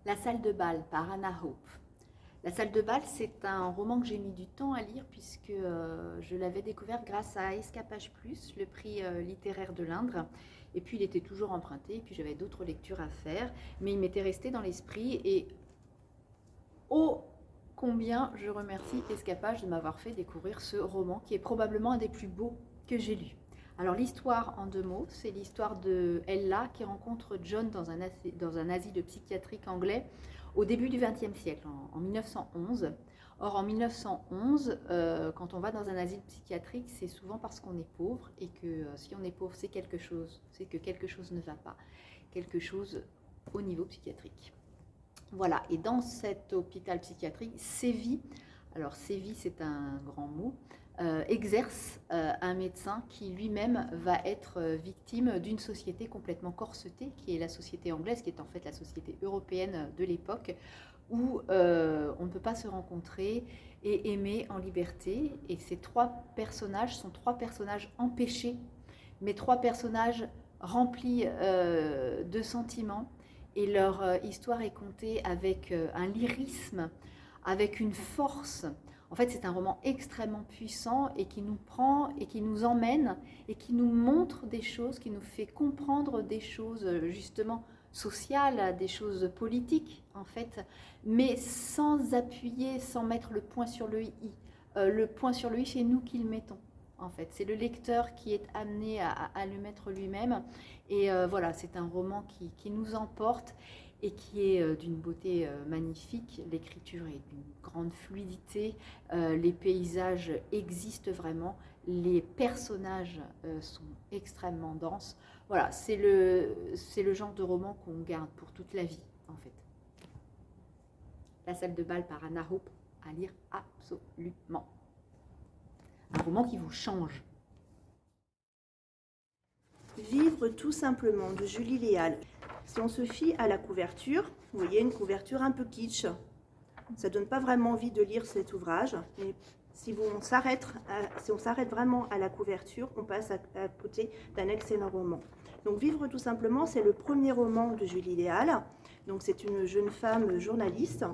La salle de bal par Anna Hope. La salle de bal, c'est un roman que j'ai mis du temps à lire puisque je l'avais découvert grâce à Escapage Plus, le prix littéraire de l'Indre. Et puis il était toujours emprunté, et puis j'avais d'autres lectures à faire, mais il m'était resté dans l'esprit et ô combien je remercie Escapage de m'avoir fait découvrir ce roman qui est probablement un des plus beaux que j'ai lus. Alors l'histoire en 2 mots, c'est l'histoire de Ella qui rencontre John dans un asile psychiatrique anglais au début du XXe siècle, en 1911. Or en 1911, quand on va dans un asile psychiatrique, c'est souvent parce qu'on est pauvre et que si on est pauvre, c'est que quelque chose ne va pas, quelque chose au niveau psychiatrique. Voilà, et dans cet hôpital psychiatrique, Séville, alors Séville c'est un grand mot, exerce un médecin qui lui-même va être victime d'une société complètement corsetée, qui est la société anglaise, qui est en fait la société européenne de l'époque, où on ne peut pas se rencontrer et aimer en liberté. Et ces 3 personnages sont 3 personnages empêchés, mais 3 personnages remplis de sentiments. Et leur histoire est contée avec un lyrisme, avec une force. En fait, c'est un roman extrêmement puissant et qui nous prend et qui nous emmène et qui nous montre des choses, qui nous fait comprendre des choses justement sociales, des choses politiques en fait, mais sans appuyer, sans mettre le point sur le i. Le point sur le i, c'est nous qui le mettons. En fait, c'est le lecteur qui est amené à le mettre lui-même. Et voilà, c'est un roman qui nous emporte et qui est d'une beauté magnifique. L'écriture est d'une grande fluidité, les paysages existent vraiment, les personnages sont extrêmement denses. Voilà, c'est le genre de roman qu'on garde pour toute la vie, en fait. La salle de bal par Anna Hope, à lire absolument. Un roman qui vous change. Vivre tout simplement de Julie Léal. Si on se fie à la couverture, vous voyez une couverture un peu kitsch. Ça donne pas vraiment envie de lire cet ouvrage, mais si on s'arrête vraiment à la couverture, on passe à côté d'un excellent roman. Donc Vivre tout simplement, c'est le premier roman de Julie Léal. Donc c'est une jeune femme journaliste.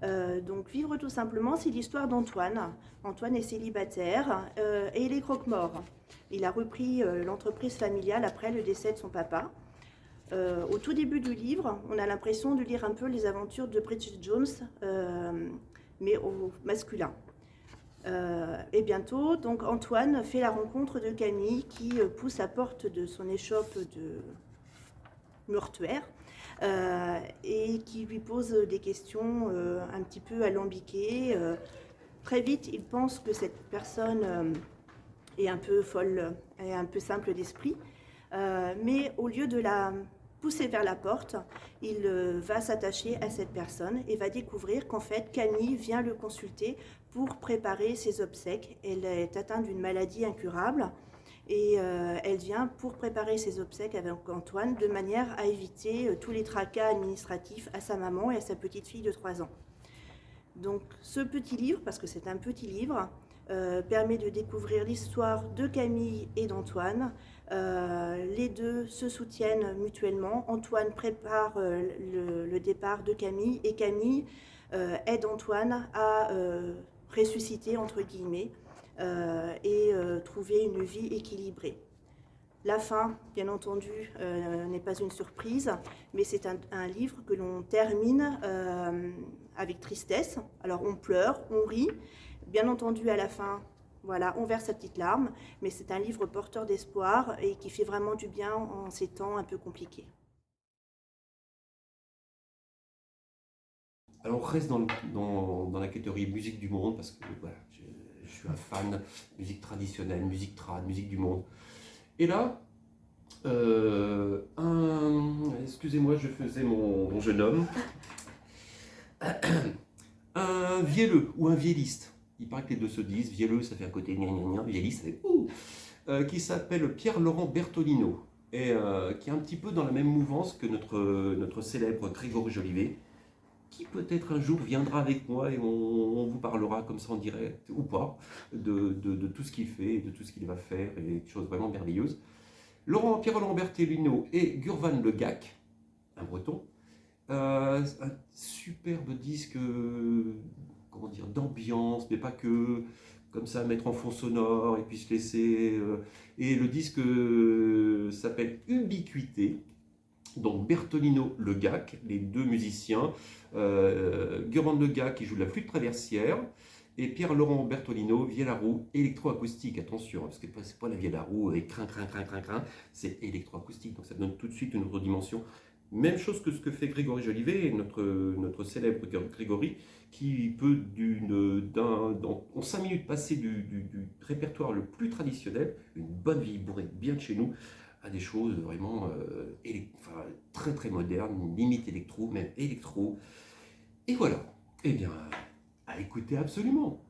Donc Vivre tout simplement, c'est l'histoire d'Antoine. Antoine est célibataire et il est croque-mort. Il a repris l'entreprise familiale après le décès de son papa. Au tout début du livre, on a l'impression de lire un peu les aventures de Bridget Jones, mais au masculin. Et bientôt, donc Antoine fait la rencontre de Camille qui pousse la porte de son échoppe de mortuaire et qui lui pose des questions un petit peu alambiquées. Très vite, il pense que cette personne est un peu folle et un peu simple d'esprit, mais au lieu de la pousser vers la porte, il va s'attacher à cette personne et va découvrir qu'en fait Camille vient le consulter pour préparer ses obsèques. Elle est atteinte d'une maladie incurable et elle vient pour préparer ses obsèques avec Antoine de manière à éviter tous les tracas administratifs à sa maman et à sa petite fille de 3 ans. Donc ce petit livre, parce que c'est un petit livre, permet de découvrir l'histoire de Camille et d'Antoine. Les deux se soutiennent mutuellement. Antoine prépare le départ de Camille et Camille aide Antoine à ressusciter, entre guillemets, et trouver une vie équilibrée. La fin, bien entendu, n'est pas une surprise, mais c'est un livre que l'on termine avec tristesse. Alors on pleure, on rit. Bien entendu, à la fin, voilà, on verse sa petite larme, mais c'est un livre porteur d'espoir et qui fait vraiment du bien en ces temps un peu compliqués. Alors on reste dans la catégorie musique du monde, parce que voilà, je suis un fan de musique traditionnelle, musique trad, musique du monde. Et là, excusez-moi, je faisais mon jeune homme, un vielleux ou un vielliste, il paraît que les deux se disent, vielleux ça fait un côté gna gna gna, vielliste ça fait ouh, qui s'appelle Pierre-Laurent Bertolino, et qui est un petit peu dans la même mouvance que notre célèbre Grégory Jolivet, qui peut-être un jour viendra avec moi et on vous parlera comme ça en direct ou pas de tout ce qu'il fait et de tout ce qu'il va faire et des choses vraiment merveilleuses. Pierre-Laurent Bertolino et Gurvan Le Gac, un breton, Un superbe disque, comment dire, d'ambiance, mais pas que, comme ça, mettre en fond sonore et puis se laisser. Et le disque s'appelle Ubiquité. Donc Bertolino Le Gac, les deux musiciens, Gurand Le Gac qui joue de la flûte traversière, et Pierre-Laurent Bertolino, vielle à roue, électroacoustique, attention, parce que c'est pas la vielle à roue avec crin, crin, crin, crin, crin, c'est électroacoustique, donc ça donne tout de suite une autre dimension. Même chose que ce que fait Grégory Jolivet, notre célèbre Grégory, qui peut en 5 minutes passer du répertoire le plus traditionnel, une bonne vieille bourrée bien de chez nous, à des choses vraiment très très modernes, limite électro, même électro. Et voilà, eh bien, à écouter absolument.